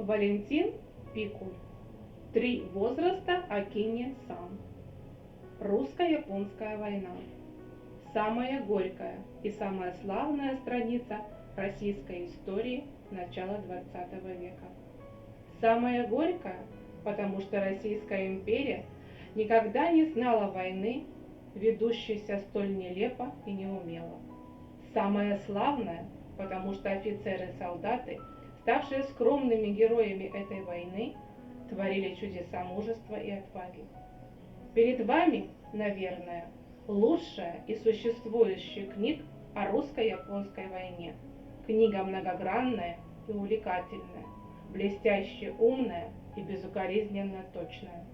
Валентин Пикуль. Три возраста Акиньи Сан. Русско-японская война. Самая горькая и самая славная страница российской истории начала XX века. Самая горькая, потому что Российская империя никогда не знала войны, ведущейся столь нелепо и неумело. Самая славная, потому что офицеры-солдаты, ставшие скромными героями этой войны, творили чудеса мужества и отваги. Перед вами, наверное, лучшая из существующих книг о русско-японской войне. Книга многогранная и увлекательная, блестяще умная и безукоризненно точная.